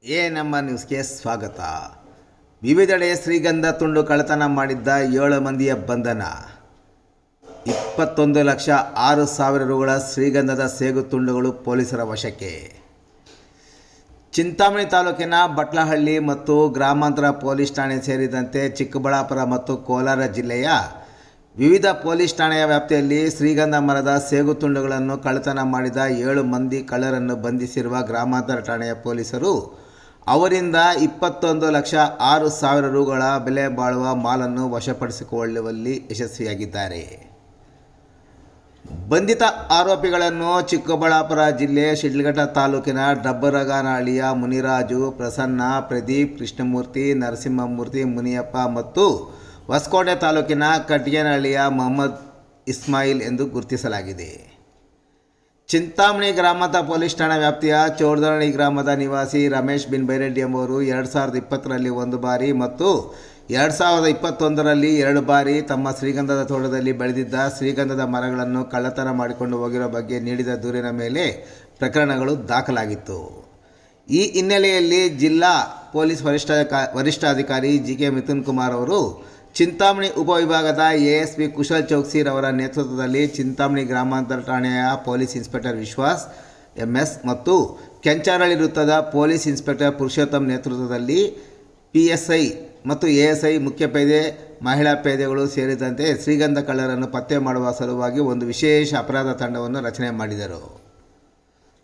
ನಮ್ಮ ನ್ಯೂಸ್ಗೆ ಸ್ವಾಗತ. ವಿವಿಧೆಡೆ ಶ್ರೀಗಂಧ ತುಂಡು ಕಳ್ಳತನ ಮಾಡಿದ್ದ 7 ಮಂದಿಯ ಬಂಧನ. 21,06,000 ರುಗಳ ಶ್ರೀಗಂಧದ ಸೇಗು ತುಂಡುಗಳು ಪೊಲೀಸರ ವಶಕ್ಕೆ. ಚಿಂತಾಮಣಿ ತಾಲೂಕಿನ ಬಟ್ಲಹಳ್ಳಿ ಮತ್ತು ಗ್ರಾಮಾಂತರ ಪೊಲೀಸ್ ಠಾಣೆ ಸೇರಿದಂತೆ ಚಿಕ್ಕಬಳ್ಳಾಪುರ ಮತ್ತು ಕೋಲಾರ ಜಿಲ್ಲೆಯ ವಿವಿಧ ಪೊಲೀಸ್ ಠಾಣೆಯ ವ್ಯಾಪ್ತಿಯಲ್ಲಿ ಶ್ರೀಗಂಧ ಮರದ ಸೇಗು ತುಂಡುಗಳನ್ನು ಕಳ್ಳತನ ಮಾಡಿದ 7 ಮಂದಿ ಕಳ್ಳರನ್ನು ಬಂಧಿಸಿರುವ ಗ್ರಾಮಾಂತರ ಠಾಣೆಯ ಪೊಲೀಸರು ಅವರಿಂದ 21,06,000 ರುಗಳ ಬೆಲೆ ಬಾಳುವ ಮಾಲನ್ನು ವಶಪಡಿಸಿಕೊಳ್ಳುವಲ್ಲಿ ಯಶಸ್ವಿಯಾಗಿದ್ದಾರೆ. ಬಂಧಿತ ಆರೋಪಿಗಳನ್ನು ಚಿಕ್ಕಬಳ್ಳಾಪುರ ಜಿಲ್ಲೆ ಶಿಡ್ಲಘಟ್ಟ ತಾಲೂಕಿನ ಡಬ್ಬರಗಾನಹಳ್ಳಿಯ ಮುನಿರಾಜು, ಪ್ರಸನ್ನ, ಪ್ರದೀಪ್, ಕೃಷ್ಣಮೂರ್ತಿ, ನರಸಿಂಹಮೂರ್ತಿ, ಮುನಿಯಪ್ಪ ಮತ್ತು ಹೊಸಕೋಟೆ ತಾಲೂಕಿನ ಕಟ್ಗೇನಹಳ್ಳಿಯ ಮೊಹಮ್ಮದ್ ಇಸ್ಮಾಯಿಲ್ ಎಂದು ಗುರುತಿಸಲಾಗಿದೆ. ಚಿಂತಾಮಣಿ ಗ್ರಾಮಾಂತರ ಪೊಲೀಸ್ ಠಾಣಾ ವ್ಯಾಪ್ತಿಯ ಚೌಡನಹಳ್ಳಿ ಗ್ರಾಮದ ನಿವಾಸಿ ರಮೇಶ್ ಬಿನ್ ಬೈರೆಡ್ಡಿ ಎಂಬುವರು 2020ರಲ್ಲಿ 1 ಬಾರಿ ಮತ್ತು 2021ರಲ್ಲಿ 2 ಬಾರಿ ತಮ್ಮ ಶ್ರೀಗಂಧದ ತೋಟದಲ್ಲಿ ಬೆಳೆದಿದ್ದ ಶ್ರೀಗಂಧದ ಮರಗಳನ್ನು ಕಳ್ಳತನ ಮಾಡಿಕೊಂಡು ಹೋಗಿರೋ ಬಗ್ಗೆ ನೀಡಿದ ದೂರಿನ ಮೇಲೆ ಪ್ರಕರಣಗಳು ದಾಖಲಾಗಿತ್ತು. ಈ ಹಿನ್ನೆಲೆಯಲ್ಲಿ ಜಿಲ್ಲಾ ಪೊಲೀಸ್ ವರಿಷ್ಠಾಧಿಕಾರಿ ಜಿಕೆ ಮಿಥುನ್ ಕುಮಾರ್ ಅವರು ಚಿಂತಾಮಣಿ ಉಪವಿಭಾಗದ ಎಎಸ್ಪಿ ಕುಶಲ್ ಚೌಕ್ಸಿರವರ ನೇತೃತ್ವದಲ್ಲಿ ಚಿಂತಾಮಣಿ ಗ್ರಾಮಾಂತರ ಠಾಣೆಯ ಪೊಲೀಸ್ ಇನ್ಸ್ಪೆಕ್ಟರ್ ವಿಶ್ವಾಸ್ ಎಂಎಸ್ ಮತ್ತು ಕೆಂಚಾರಳ್ಳಿ ವೃತ್ತದ ಪೊಲೀಸ್ ಇನ್ಸ್ಪೆಕ್ಟರ್ ಪುರುಷೋತ್ತಮ್ ನೇತೃತ್ವದಲ್ಲಿ ಪಿಎಸ್ಐ ಮತ್ತು ಎಎಸ್ಐ ಮುಖ್ಯ ಪೇದೆ, ಮಹಿಳಾ ಪೇದೆಗಳು ಸೇರಿದಂತೆ ಶ್ರೀಗಂಧ ಕಳ್ಳರನ್ನು ಪತ್ತೆ ಮಾಡುವ ಸಲುವಾಗಿ ಒಂದು ವಿಶೇಷ ಅಪರಾಧ ತಂಡವನ್ನು ರಚನೆ ಮಾಡಿದರು.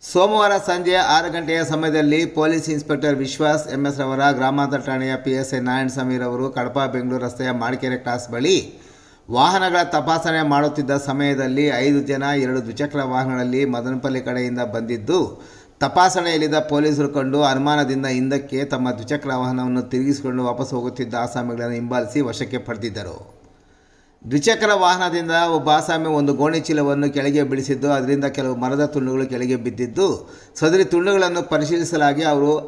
ಸೋಮವಾರ ಸಂಜೆ 6 ಗಂಟೆಯ ಸಮಯದಲ್ಲಿ ಪೊಲೀಸ್ ಇನ್ಸ್ಪೆಕ್ಟರ್ ವಿಶ್ವಾಸ್ ಎಂಎಸ್ ರವರ ಗ್ರಾಮಾಂತರ ಠಾಣೆಯ ಪಿಎಸ್ಐ ನಾರಾಯಣಸ್ವಾಮಿ ರವರು ಕಡಪ ಬೆಂಗಳೂರು ರಸ್ತೆಯ ಮಾಡಿಕೆರೆ ಕ್ರಾಸ್ ಬಳಿ ವಾಹನಗಳ ತಪಾಸಣೆ ಮಾಡುತ್ತಿದ್ದ ಸಮಯದಲ್ಲಿ 5 ಜನ 2 ದ್ವಿಚಕ್ರ ವಾಹನಗಳಲ್ಲಿ ಮದನಪಲ್ಲಿ ಕಡೆಯಿಂದ ಬಂದಿದ್ದು ತಪಾಸಣೆಯಲ್ಲಿದ್ದ ಪೊಲೀಸರು ಕಂಡು ಅನುಮಾನದಿಂದ ಹಿಂದಕ್ಕೆ ತಮ್ಮ ದ್ವಿಚಕ್ರ ವಾಹನವನ್ನು ತಿರುಗಿಸಿಕೊಂಡು ವಾಪಸ್ ಹೋಗುತ್ತಿದ್ದ ಆಸಾಮಿಗಳನ್ನು ಹಿಂಬಾಲಿಸಿ ವಶಕ್ಕೆ ಪಡೆದಿದ್ದರು. ದ್ವಿಚಕ್ರ ವಾಹನದಿಂದ ಒಬ್ಬ ಆಸಾಮಿ ಒಂದು ಗೋಣಿ ಚೀಲವನ್ನು ಕೆಳಗೆ ಬೀಳಿಸಿದ್ದು ಅದರಿಂದ ಕೆಲವು ಮರದ ತುಂಡುಗಳು ಕೆಳಗೆ ಬಿದ್ದಿದ್ದು ಸದರಿ ತುಂಡುಗಳನ್ನು ಪರಿಶೀಲಿಸಲಾಗಿ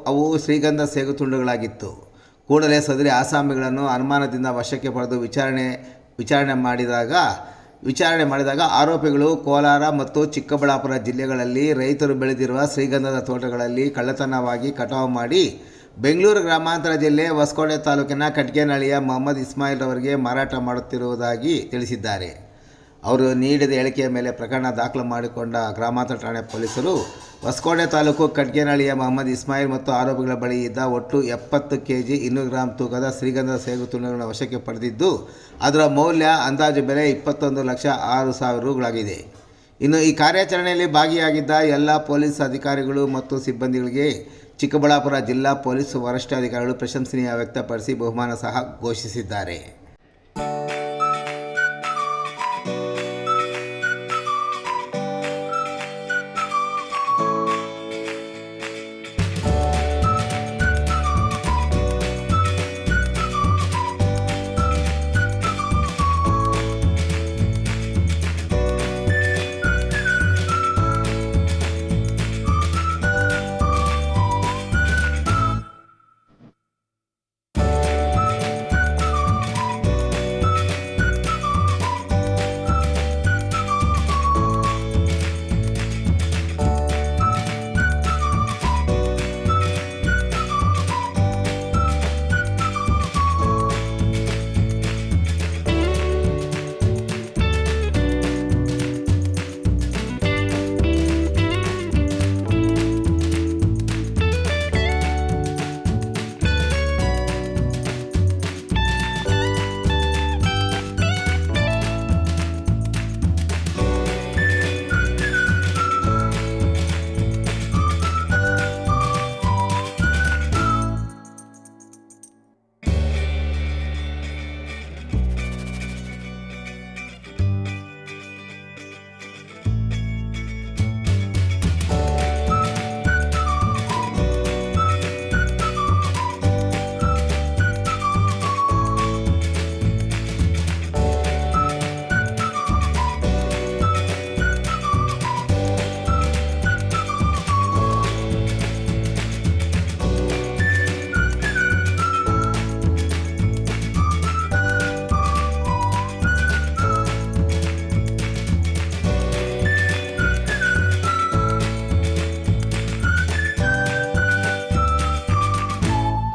ಅವು ಶ್ರೀಗಂಧ ಸೇಗು ತುಂಡುಗಳಾಗಿತ್ತು. ಕೂಡಲೇ ಸದರಿ ಆಸಾಮಿಗಳನ್ನು ಅನುಮಾನದಿಂದ ವಶಕ್ಕೆ ಪಡೆದು ವಿಚಾರಣೆ ಮಾಡಿದಾಗ ಆರೋಪಿಗಳು ಕೋಲಾರ ಮತ್ತು ಚಿಕ್ಕಬಳ್ಳಾಪುರ ಜಿಲ್ಲೆಗಳಲ್ಲಿ ರೈತರು ಬೆಳೆದಿರುವ ಶ್ರೀಗಂಧದ ತೋಟಗಳಲ್ಲಿ ಕಳ್ಳತನವಾಗಿ ಕಟಾವು ಮಾಡಿ ಬೆಂಗಳೂರು ಗ್ರಾಮಾಂತರ ಜಿಲ್ಲೆ ಹೊಸಕೋಟೆ ತಾಲೂಕಿನ ಕಟ್ಗೇನಹಳ್ಳಿಯ ಮೊಹಮ್ಮದ್ ಇಸ್ಮಾಯಿಲ್ ಅವರಿಗೆ ಮಾರಾಟ ಮಾಡುತ್ತಿರುವುದಾಗಿ ತಿಳಿಸಿದ್ದಾರೆ. ಅವರು ನೀಡಿದ ಹೇಳಿಕೆಯ ಮೇಲೆ ಪ್ರಕರಣ ದಾಖಲು ಮಾಡಿಕೊಂಡ ಗ್ರಾಮಾಂತರ ಠಾಣೆ ಪೊಲೀಸರು ಹೊಸಕೋಟೆ ತಾಲೂಕು ಕಟ್ಗೇನಹಳ್ಳಿಯ ಮೊಹಮ್ಮದ್ ಇಸ್ಮಾಯಿಲ್ ಮತ್ತು ಆರೋಪಿಗಳ ಬಳಿ ಇದ್ದ ಒಟ್ಟು 70 kg 200 ಗ್ರಾಂ ತೂಕದ ಶ್ರೀಗಂಧದ ಸೇಗು ತುಂಡುಗಳನ್ನು ವಶಕ್ಕೆ ಪಡೆದಿದ್ದು ಅದರ ಮೌಲ್ಯ ಅಂದಾಜು ಬೆಲೆ 21,06,000 ರುಗಳಾಗಿದೆ. ಇನ್ನು ಈ ಕಾರ್ಯಾಚರಣೆಯಲ್ಲಿ ಭಾಗಿಯಾಗಿದ್ದ ಎಲ್ಲ ಪೊಲೀಸ್ ಅಧಿಕಾರಿಗಳು ಮತ್ತು ಸಿಬ್ಬಂದಿಗಳಿಗೆ ಚಿಕ್ಕಬಳ್ಳಾಪುರ ಜಿಲ್ಲಾ ಪೊಲೀಸ್ ವರಿಷ್ಠಾಧಿಕಾರಿಗಳು ಪ್ರಶಂಸನೀಯ ವ್ಯಕ್ತಪಡಿಸಿ ಬಹುಮಾನ ಸಹ ಘೋಷಿಸಿದ್ದಾರೆ.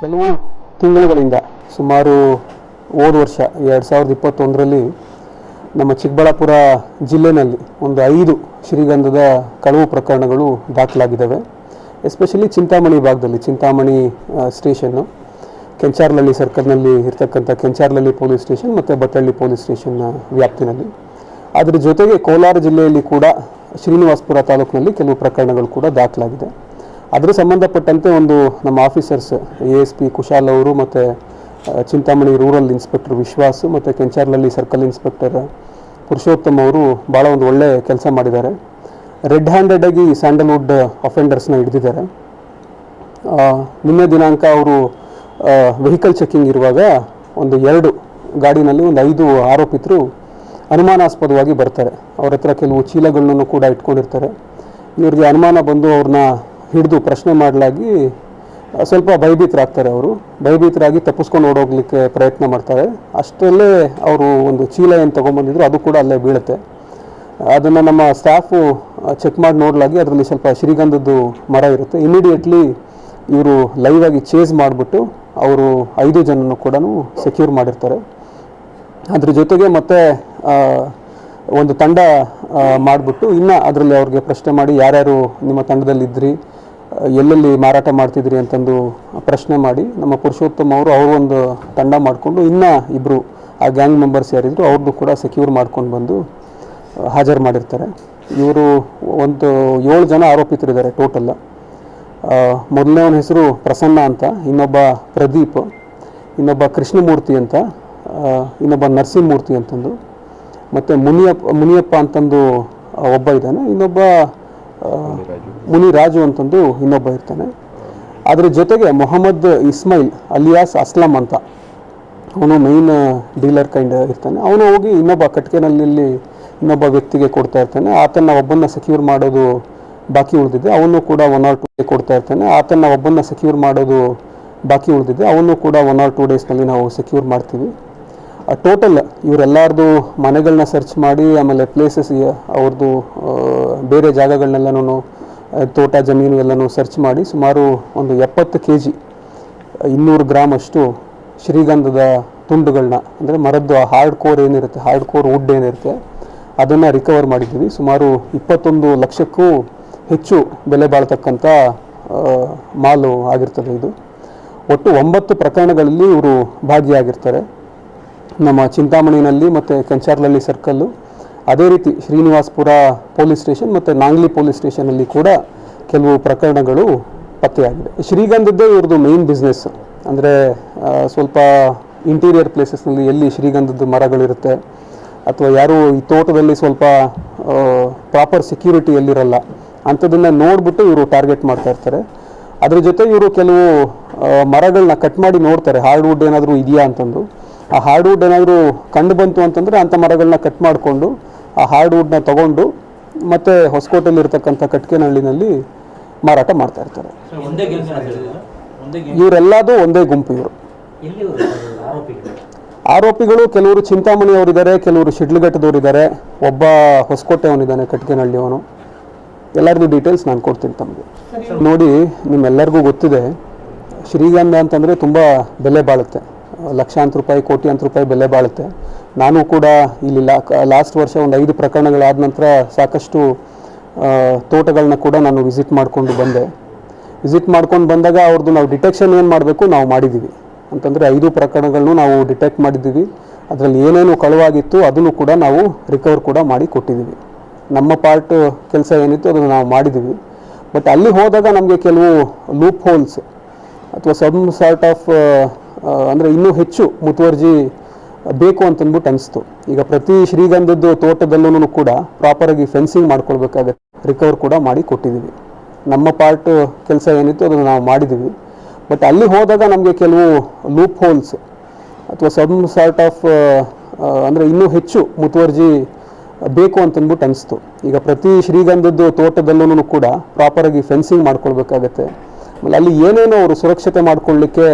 ಕೆಲವು ತಿಂಗಳುಗಳಿಂದ ಸುಮಾರು ಹೋದ ವರ್ಷ 2021ರಲ್ಲಿ ನಮ್ಮ ಚಿಕ್ಕಬಳ್ಳಾಪುರ ಜಿಲ್ಲೆಯಲ್ಲಿ ಒಂದು 5 ಶ್ರೀಗಂಧದ ಕಳವು ಪ್ರಕರಣಗಳು ದಾಖಲಾಗಿದ್ದಾವೆ. ಎಸ್ಪೆಷಲಿ ಚಿಂತಾಮಣಿ ಭಾಗದಲ್ಲಿ, ಚಿಂತಾಮಣಿ ಸ್ಟೇಷನ್ನು, ಕೆಂಚಾರ್ಲಹಳ್ಳಿ ಸರ್ಕಲ್ನಲ್ಲಿ ಇರ್ತಕ್ಕಂಥ ಕೆಂಚಾರ್ಲಹಳ್ಳಿ ಪೊಲೀಸ್ ಸ್ಟೇಷನ್ ಮತ್ತು ಬಟ್ಟಹಳ್ಳಿ ಪೊಲೀಸ್ ಸ್ಟೇಷನ್ನ ವ್ಯಾಪ್ತಿನಲ್ಲಿ. ಅದರ ಜೊತೆಗೆ ಕೋಲಾರ ಜಿಲ್ಲೆಯಲ್ಲಿ ಕೂಡ ಶ್ರೀನಿವಾಸಪುರ ತಾಲೂಕಿನಲ್ಲಿ ಕೆಲವು ಪ್ರಕರಣಗಳು ಕೂಡ ದಾಖಲಾಗಿದೆ. ಅದರ ಸಂಬಂಧಪಟ್ಟಂತೆ ಒಂದು ನಮ್ಮ ಆಫೀಸರ್ಸ್ ASP ಕುಶಾಲ್ ಅವರು ಮತ್ತು ಚಿಂತಾಮಣಿ ರೂರಲ್ ಇನ್ಸ್ಪೆಕ್ಟರ್ ವಿಶ್ವಾಸ್ ಮತ್ತು ಕೆಂಚಾರ್ಲಹಳ್ಳಿ ಸರ್ಕಲ್ ಇನ್ಸ್ಪೆಕ್ಟರ್ ಪುರುಷೋತ್ತಮ್ ಅವರು ಭಾಳ ಒಂದು ಒಳ್ಳೆ ಕೆಲಸ ಮಾಡಿದ್ದಾರೆ. ರೆಡ್ ಹ್ಯಾಂಡೆಡ್ ಆಗಿ ಸ್ಯಾಂಡಲ್ವುಡ್ ಅಫೆಂಡರ್ಸ್ನ ಹಿಡಿದಿದ್ದಾರೆ. ನಿನ್ನೆ ದಿನಾಂಕ ಅವರು ವೆಹಿಕಲ್ ಚೆಕಿಂಗ್ ಇರುವಾಗ ಒಂದು 2 ಗಾಡಿನಲ್ಲಿ ಒಂದು 5 ಆರೋಪಿತರು ಅನುಮಾನಾಸ್ಪದವಾಗಿ ಬರ್ತಾರೆ. ಅವ್ರ ಹತ್ರ ಕೆಲವು ಚೀಲಗಳನ್ನು ಕೂಡ ಇಟ್ಕೊಂಡಿರ್ತಾರೆ. ಇವ್ರಿಗೆ ಅನುಮಾನ ಬಂದು ಅವ್ರನ್ನ ಹಿಡಿದು ಪ್ರಶ್ನೆ ಮಾಡಲಾಗಿ ಸ್ವಲ್ಪ ಭಯಭೀತರಾಗ್ತಾರೆ. ಅವರು ಭಯಭೀತರಾಗಿ ತಪ್ಪಿಸ್ಕೊಂಡು ಓಡೋಗ್ಲಿಕ್ಕೆ ಪ್ರಯತ್ನ ಮಾಡ್ತಾರೆ. ಅಷ್ಟರಲ್ಲೇ ಅವರು ಒಂದು ಚೀಲ ಏನು ತೊಗೊಂಬಂದಿದ್ರು ಅದು ಕೂಡ ಅಲ್ಲೇ ಬೀಳುತ್ತೆ. ಅದನ್ನು ನಮ್ಮ ಸ್ಟಾಫು ಚೆಕ್ ಮಾಡಿ ನೋಡಲಾಗಿ ಅದರಲ್ಲಿ ಸ್ವಲ್ಪ ಶ್ರೀಗಂಧದ್ದು ಮರ ಇರುತ್ತೆ. ಇಮಿಡಿಯೇಟ್ಲಿ ಇವರು ಲೈವ್ ಆಗಿ ಚೇಸ್ ಮಾಡಿಬಿಟ್ಟು ಅವರು 5 ಜನನ್ನು ಕೂಡ ಸೆಕ್ಯೂರ್ ಮಾಡಿರ್ತಾರೆ. ಅದ್ರ ಜೊತೆಗೆ ಮತ್ತೆ ಒಂದು ತಂಡ ಮಾಡಿಬಿಟ್ಟು ಇನ್ನು ಅದರಲ್ಲಿ ಅವ್ರಿಗೆ ಪ್ರಶ್ನೆ ಮಾಡಿ ಯಾರ್ಯಾರು ನಿಮ್ಮ ತಂಡದಲ್ಲಿದ್ದಿರಿ, ಎಲ್ಲೆಲ್ಲಿ ಮಾರಾಟ ಮಾಡ್ತಿದ್ರಿ ಅಂತಂದು ಪ್ರಶ್ನೆ ಮಾಡಿ ನಮ್ಮ ಪುರುಷೋತ್ತಮ್ ಅವರು ಒಂದು ತಂಡ ಮಾಡಿಕೊಂಡು ಇನ್ನೂ 2 ಆ ಗ್ಯಾಂಗ್ ಮೆಂಬರ್ಸ್ ಯಾರಿದ್ರು ಅವ್ರದ್ದು ಕೂಡ ಸೆಕ್ಯೂರ್ ಮಾಡ್ಕೊಂಡು ಬಂದು ಹಾಜರು ಮಾಡಿರ್ತಾರೆ. ಇವರು ಒಂದು 7 ಜನ ಆರೋಪಿತರಿದ್ದಾರೆ ಟೋಟಲ್. ಮೊದಲನೇವನ ಹೆಸರು ಪ್ರಸನ್ನ ಅಂತ, ಇನ್ನೊಬ್ಬ ಪ್ರದೀಪ್, ಇನ್ನೊಬ್ಬ ಕೃಷ್ಣಮೂರ್ತಿ ಅಂತ, ಇನ್ನೊಬ್ಬ ನರಸಿಂಹಮೂರ್ತಿ ಅಂತಂದು, ಮತ್ತು ಮುನಿಯಪ್ಪ ಅಂತಂದು ಒಬ್ಬ ಇದ್ದಾನೆ, ಇನ್ನೊಬ್ಬ ಮುನಿರಾಜು ಅಂತಂದು ಇನ್ನೊಬ್ಬ ಇರ್ತಾನೆ. ಅದರ ಜೊತೆಗೆ ಮೊಹಮ್ಮದ್ ಇಸ್ಮೈಲ್ ಅಲಿಯಾಸ್ ಅಸ್ಲಂ ಅಂತ ಅವನು ಮೇಯ್ನ್ ಡೀಲರ್ ಕೈಂಡ್ ಇರ್ತಾನೆ. ಅವನು ಹೋಗಿ ಇನ್ನೊಬ್ಬ ಕಟ್ಕೆನಲ್ಲಿ ಇನ್ನೊಬ್ಬ ವ್ಯಕ್ತಿಗೆ ಕೊಡ್ತಾ ಇರ್ತಾನೆ. ಆತನ ಒಬ್ಬನ್ನ ಸೆಕ್ಯೂರ್ ಮಾಡೋದು ಬಾಕಿ ಉಳಿದಿದೆ, ಅವನು ಕೂಡ 1 or 2 ಕೊಡ್ತಾ ಇರ್ತಾನೆ. ಆತನ ಒಬ್ಬನ್ನ ಸೆಕ್ಯೂರ್ ಮಾಡೋದು ಬಾಕಿ ಉಳಿದಿದೆ, ಅವನು ಕೂಡ 1 or 2 ಡೇಸ್ನಲ್ಲಿ ನಾವು ಸೆಕ್ಯೂರ್ ಮಾಡ್ತೀವಿ. ಟೋಟಲ್ ಇವರೆಲ್ಲರದು ಮನೆಗಳನ್ನ ಸರ್ಚ್ ಮಾಡಿ, ಆಮೇಲೆ ಪ್ಲೇಸಸ್ ಅವ್ರದ್ದು ಬೇರೆ ಜಾಗಗಳನ್ನೆಲ್ಲನೂ ತೋಟ ಜಮೀನು ಎಲ್ಲನೂ ಸರ್ಚ್ ಮಾಡಿ ಸುಮಾರು ಒಂದು 70 kg 200 ಗ್ರಾಮ್ ಅಷ್ಟು ಶ್ರೀಗಂಧದ ತುಂಡುಗಳನ್ನ, ಅಂದರೆ ಮರದ್ದು ಹಾರ್ಡ್ ಕೋರ್ ಏನಿರುತ್ತೆ, ಹಾರ್ಡ್ ಕೋರ್ ವುಡ್ ಏನಿರುತ್ತೆ ಅದನ್ನು ರಿಕವರ್ ಮಾಡಿದ್ದೀವಿ. ಸುಮಾರು 21 ಲಕ್ಷಕ್ಕೂ ಹೆಚ್ಚು ಬೆಲೆ ಬಾಳ್ತಕ್ಕಂಥ ಮಾಲು ಆಗಿರ್ತದೆ ಇದು. ಒಟ್ಟು 9 ಪ್ರಕರಣಗಳಲ್ಲಿ ಇವರು ಭಾಗಿಯಾಗಿರ್ತಾರೆ. ನಮ್ಮ ಚಿಂತಾಮಣಿನಲ್ಲಿ ಮತ್ತು ಕೆಂಚಾರ್ಲಹಳ್ಳಿ ಸರ್ಕಲ್ಲು, ಅದೇ ರೀತಿ ಶ್ರೀನಿವಾಸಪುರ ಪೊಲೀಸ್ ಸ್ಟೇಷನ್ ಮತ್ತು ನಾಂಗ್ಲಿ ಪೊಲೀಸ್ ಸ್ಟೇಷನಲ್ಲಿ ಕೂಡ ಕೆಲವು ಪ್ರಕರಣಗಳು ಪತ್ತೆಯಾಗಿದೆ. ಶ್ರೀಗಂಧದ್ದೇ ಇವ್ರದ್ದು ಮೇಯ್ನ್ ಬಿಸ್ನೆಸ್. ಅಂದರೆ ಸ್ವಲ್ಪ ಇಂಟೀರಿಯರ್ ಪ್ಲೇಸಸ್ನಲ್ಲಿ ಎಲ್ಲಿ ಶ್ರೀಗಂಧದ ಮರಗಳಿರುತ್ತೆ ಅಥವಾ ಯಾರು ಈ ತೋಟದಲ್ಲಿ ಸ್ವಲ್ಪ ಪ್ರಾಪರ್ ಸೆಕ್ಯೂರಿಟಿ ಎಲ್ಲಿರಲ್ಲ ಅಂಥದ್ದನ್ನು ನೋಡಿಬಿಟ್ಟು ಇವರು ಟಾರ್ಗೆಟ್ ಮಾಡ್ತಾ ಇರ್ತಾರೆ. ಅದ್ರ ಜೊತೆ ಇವರು ಕೆಲವು ಮರಗಳನ್ನ ಕಟ್ ಮಾಡಿ ನೋಡ್ತಾರೆ, ಹಾರ್ಡ್ವುಡ್ ಏನಾದರೂ ಇದೆಯಾ ಅಂತಂದು. ಆ ಹಾರ್ಡ್ವುಡ್ ಏನಾದರೂ ಕಂಡು ಬಂತು ಅಂತಂದರೆ ಅಂಥ ಮರಗಳನ್ನ ಕಟ್ ಮಾಡಿಕೊಂಡು ಆ ಹಾರ್ಡ್ವುಡ್ನ ತೊಗೊಂಡು ಮತ್ತೆ ಹೊಸಕೋಟೆಯಲ್ಲಿ ಇರ್ತಕ್ಕಂಥ ಕಟ್ಕೆನಹಳ್ಳಿನಲ್ಲಿ ಮಾರಾಟ ಮಾಡ್ತಾ ಇರ್ತಾರೆ. ಇವರೆಲ್ಲದೂ ಒಂದೇ ಗುಂಪು. ಇವರು ಆರೋಪಿಗಳು ಕೆಲವರು ಚಿಂತಾಮಣಿಯವರಿದ್ದಾರೆ, ಕೆಲವರು ಶಿಡ್ಲಘಟ್ಟದವರಿದ್ದಾರೆ, ಒಬ್ಬ ಹೊಸಕೋಟೆಯವನಿದ್ದಾನೆ, ಕಟ್ಕೆನಹಳ್ಳಿಯವನು. ಎಲ್ಲರದ್ದು ಡೀಟೇಲ್ಸ್ ನಾನು ಕೊಡ್ತೀನಿ ತಮಗೆ. ನೋಡಿ, ನಿಮ್ಮೆಲ್ಲರಿಗೂ ಗೊತ್ತಿದೆ ಶ್ರೀಗಂಧ ಅಂತಂದರೆ ತುಂಬ ಬೆಲೆ ಬಾಳುತ್ತೆ. ಲಕ್ಷಾಂತರ ರೂಪಾಯಿ, ಕೋಟ್ಯಾಂತರ ರೂಪಾಯಿ ಬೆಲೆ ಬಾಳುತ್ತೆ. ನಾನು ಕೂಡ ಇಲ್ಲಿ ಲಾಸ್ಟ್ ವರ್ಷ ಒಂದು 5 ಪ್ರಕರಣಗಳಾದ ನಂತರ ಸಾಕಷ್ಟು ತೋಟಗಳನ್ನ ಕೂಡ ನಾನು ವಿಸಿಟ್ ಮಾಡಿಕೊಂಡು ಬಂದೆ. ವಿಸಿಟ್ ಮಾಡ್ಕೊಂಡು ಬಂದಾಗ ಅವ್ರದ್ದು ನಾವು ಡಿಟೆಕ್ಷನ್ ಏನು ಮಾಡಬೇಕು ನಾವು ಮಾಡಿದ್ದೀವಿ. ಅಂತಂದರೆ 5 ಪ್ರಕರಣಗಳನ್ನು ನಾವು ಡಿಟೆಕ್ಟ್ ಮಾಡಿದ್ದೀವಿ. ಅದರಲ್ಲಿ ಏನೇನು ಕಳುವಾಗಿತ್ತು ಅದನ್ನು ಕೂಡ ನಾವು ರಿಕವರ್ ಕೂಡ ಮಾಡಿ ಕೊಟ್ಟಿದ್ದೀವಿ. ನಮ್ಮ ಪಾರ್ಟ್ ಕೆಲಸ ಏನಿತ್ತು ಅದನ್ನು ನಾವು ಮಾಡಿದ್ದೀವಿ. ಬಟ್ ಅಲ್ಲಿ ಹೋದಾಗ ನಮಗೆ ಕೆಲವು ಲೂಪ್ ಹೋಲ್ಸ್ ಅಥವಾ ಸಮ್ ಸಾರ್ಟ್ ಆಫ್ ಅಂದರೆ ಇನ್ನೂ ಹೆಚ್ಚು ಮುತುವರ್ಜಿ ಬೇಕು ಅಂತಂದ್ಬಿಟ್ಟು ಅನಿಸ್ತು. ಈಗ ಪ್ರತಿ ಶ್ರೀಗಂಧದ್ದು ತೋಟದಲ್ಲೂ ಕೂಡ ಪ್ರಾಪರಾಗಿ ಫೆನ್ಸಿಂಗ್ ಮಾಡ್ಕೊಳ್ಬೇಕಾಗತ್ತೆ. ರಿಕವರ್ ಕೂಡ ಮಾಡಿ ಕೊಟ್ಟಿದ್ದೀವಿ. ನಮ್ಮ ಪಾರ್ಟ್ ಕೆಲಸ ಏನಿತ್ತು ಅದನ್ನು ನಾವು ಮಾಡಿದ್ದೀವಿ. ಬಟ್ ಅಲ್ಲಿ ಹೋದಾಗ ನಮಗೆ ಕೆಲವು ಲೂಪ್ ಹೋಲ್ಸ್ ಅಥವಾ ಸಮ್ ಸಾರ್ಟ್ ಆಫ್ ಅಂದರೆ ಇನ್ನೂ ಹೆಚ್ಚು ಮುತುವರ್ಜಿ ಬೇಕು ಅಂತಂದ್ಬಿಟ್ಟು ಅನಿಸ್ತು. ಈಗ ಪ್ರತಿ ಶ್ರೀಗಂಧದ್ದು ತೋಟದಲ್ಲೂ ಕೂಡ ಪ್ರಾಪರಾಗಿ ಫೆನ್ಸಿಂಗ್ ಮಾಡ್ಕೊಳ್ಬೇಕಾಗತ್ತೆ. ಆಮೇಲೆ ಅಲ್ಲಿ ಏನೇನೋ ಅವರು ಸುರಕ್ಷತೆ ಮಾಡ್ಕೊಳ್ಳಿಕ್ಕೆ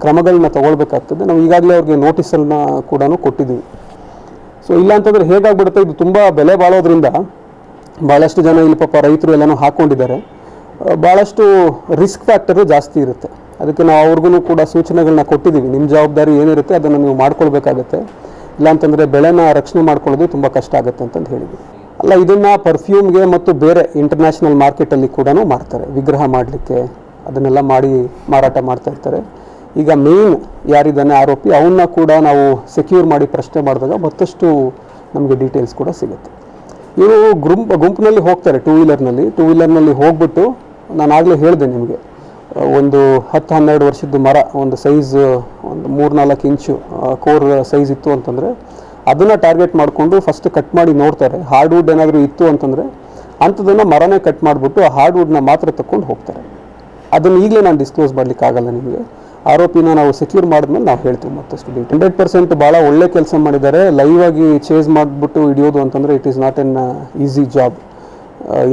ಕ್ರಮಗಳನ್ನ ತಗೊಳ್ಬೇಕಾಗ್ತದೆ. ನಾವು ಈಗಾಗಲೇ ಅವ್ರಿಗೆ ನೋಟಿಸನ್ನು ಕೂಡ ಕೊಟ್ಟಿದ್ದೀವಿ. ಸೊ ಇಲ್ಲ ಅಂತಂದರೆ ಹೇಗಾಗ್ಬಿಡುತ್ತೆ, ಇದು ತುಂಬ ಬೆಲೆ ಬಾಳೋದ್ರಿಂದ ಭಾಳಷ್ಟು ಜನ ಇಲ್ಲಿ ಪಾಪ ರೈತರು ಎಲ್ಲನೂ ಹಾಕ್ಕೊಂಡಿದ್ದಾರೆ. ಭಾಳಷ್ಟು ರಿಸ್ಕ್ ಫ್ಯಾಕ್ಟರು ಜಾಸ್ತಿ ಇರುತ್ತೆ. ಅದಕ್ಕೆ ನಾವು ಅವ್ರಿಗೂ ಕೂಡ ಸೂಚನೆಗಳನ್ನ ಕೊಟ್ಟಿದ್ದೀವಿ. ನಿಮ್ಮ ಜವಾಬ್ದಾರಿ ಏನಿರುತ್ತೆ ಅದನ್ನು ನೀವು ಮಾಡ್ಕೊಳ್ಬೇಕಾಗತ್ತೆ, ಇಲ್ಲಾಂತಂದರೆ ಬೆಳೆನ ರಕ್ಷಣೆ ಮಾಡ್ಕೊಳ್ಳೋದು ತುಂಬ ಕಷ್ಟ ಆಗುತ್ತೆ ಅಂತಂದು ಹೇಳಿದ್ವಿ. ಅಲ್ಲ, ಇದನ್ನು ಪರ್ಫ್ಯೂಮ್ಗೆ ಮತ್ತು ಬೇರೆ ಇಂಟರ್ನ್ಯಾಷನಲ್ ಮಾರ್ಕೆಟಲ್ಲಿ ಕೂಡ ಮಾರ್ತಾರೆ, ವಿಗ್ರಹ ಮಾಡಲಿಕ್ಕೆ ಅದನ್ನೆಲ್ಲ ಮಾಡಿ ಮಾರಾಟ ಮಾಡ್ತಾ ಇರ್ತಾರೆ. ಈಗ ಮೇನ್ ಯಾರಿದ್ದಾನೆ ಆರೋಪಿ, ಅವನ್ನ ಕೂಡ ನಾವು ಸೆಕ್ಯೂರ್ ಮಾಡಿ ಪ್ರಶ್ನೆ ಮಾಡಿದಾಗ ಮತ್ತಷ್ಟು ನಮಗೆ ಡೀಟೇಲ್ಸ್ ಕೂಡ ಸಿಗುತ್ತೆ. ಇವರು ಗುಂಪಿನಲ್ಲಿ ಹೋಗ್ತಾರೆ ಟೂ ವೀಲರ್ನಲ್ಲಿ ಹೋಗ್ಬಿಟ್ಟು, ನಾನು ಆಗಲೇ ಹೇಳಿದೆ ನಿಮಗೆ, ಒಂದು 10-12 ವರ್ಷದ ಮರ, ಒಂದು ಸೈಜ್ ಒಂದು 3-4 ಇಂಚು ಕೋರ್ ಸೈಜ್ ಇತ್ತು ಅಂತಂದರೆ ಅದನ್ನು ಟಾರ್ಗೆಟ್ ಮಾಡಿಕೊಂಡು ಫಸ್ಟ್ ಕಟ್ ಮಾಡಿ ನೋಡ್ತಾರೆ. ಹಾರ್ಡ್ವುಡ್ ಏನಾದರೂ ಇತ್ತು ಅಂತಂದರೆ ಅಂಥದನ್ನು ಮರನೇ ಕಟ್ ಮಾಡಿಬಿಟ್ಟು ಆ ಹಾರ್ಡ್ವುಡ್ನ ಮಾತ್ರ ತಗೊಂಡು ಹೋಗ್ತಾರೆ. ಅದನ್ನು ಈಗಲೇ ನಾನು ಡಿಸ್ಕ್ಲೋಸ್ ಮಾಡಲಿಕ್ಕಾಗಲ್ಲ ನಿಮಗೆ. ಆರೋಪಿನ ನಾವು ಸೆಕ್ಯೂರ್ ಮಾಡಿದ್ಮೇಲೆ ನಾವು ಹೇಳ್ತೀವಿ ಮತ್ತಷ್ಟು ಡೀಟೇಲ್. 100% ಭಾಳ ಒಳ್ಳೆ ಕೆಲಸ ಮಾಡಿದ್ದಾರೆ. ಲೈವ್ ಆಗಿ ಚೇಸ್ ಮಾಡಿಬಿಟ್ಟು ಹಿಡಿಯೋದು ಅಂತಂದರೆ it is not an easy job.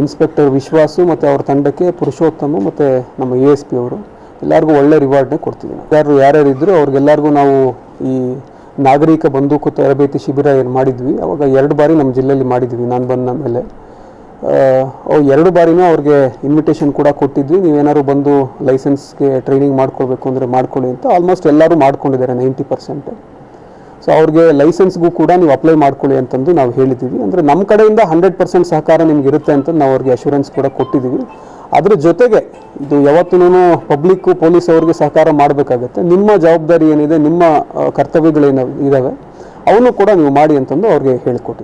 Inspector Vishwas ಮತ್ತು ಅವ್ರ ತಂಡಕ್ಕೆ ಪುರುಷೋತ್ತಮ ಮತ್ತು ನಮ್ಮ ASP ಅವರು ಎಲ್ಲರಿಗೂ ಒಳ್ಳೆ ರಿವಾರ್ಡ್ನೇ ಕೊಡ್ತಿದ್ದೀನಿ. ಯಾರ್ಯಾರು ಇದ್ದರೂ ಅವ್ರಿಗೆಲ್ಲರಿಗೂ ನಾವು ಈ ನಾಗರಿಕ ಬಂದೂಕು ತರಬೇತಿ ಶಿಬಿರ ಏನು ಮಾಡಿದ್ವಿ, ಅವಾಗ 2 ಬಾರಿ ನಮ್ಮ ಜಿಲ್ಲೆಯಲ್ಲಿ ಮಾಡಿದ್ವಿ. ನಾನು ಬಂದ ಮೇಲೆ 2 ಬಾರಿನೂ ಅವ್ರಿಗೆ ಇನ್ವಿಟೇಷನ್ ಕೂಡ ಕೊಟ್ಟಿದ್ವಿ. ನೀವೇನಾದ್ರು ಬಂದು ಲೈಸೆನ್ಸ್ಗೆ ಟ್ರೈನಿಂಗ್ ಮಾಡ್ಕೊಳ್ಬೇಕು ಅಂದರೆ ಮಾಡ್ಕೊಳ್ಳಿ ಅಂತ. ಆಲ್ಮೋಸ್ಟ್ ಎಲ್ಲರೂ ಮಾಡ್ಕೊಂಡಿದ್ದಾರೆ 90%. ಸೊ ಅವ್ರಿಗೆ ಲೈಸೆನ್ಸ್ಗೂ ಕೂಡ ನೀವು ಅಪ್ಲೈ ಮಾಡ್ಕೊಳ್ಳಿ ಅಂತಂದು ನಾವು ಹೇಳಿದ್ದೀವಿ. ಅಂದರೆ ನಮ್ಮ ಕಡೆಯಿಂದ 100% ಸಹಕಾರ ನಿಮ್ಗೆ ಇರುತ್ತೆ ಅಂತ ನಾವು ಅವ್ರಿಗೆ ಅಶ್ಯೂರೆನ್ಸ್ ಕೂಡ ಕೊಟ್ಟಿದ್ದೀವಿ. ಅದ್ರ ಜೊತೆಗೆ ಇದು ಯಾವತ್ತೂ ಪಬ್ಲಿಕ್ಕು ಪೊಲೀಸ್ ಅವ್ರಿಗೆ ಸಹಕಾರ ಮಾಡಬೇಕಾಗತ್ತೆ. ನಿಮ್ಮ ಜವಾಬ್ದಾರಿ ಏನಿದೆ, ನಿಮ್ಮ ಕರ್ತವ್ಯಗಳೇನು ಇದ್ದಾವೆ ಅವನು ಕೂಡ ನೀವು ಮಾಡಿ ಅಂತಂದು ಅವ್ರಿಗೆ ಹೇಳಿಕೊಟ್ಟಿದ್ದೀವಿ.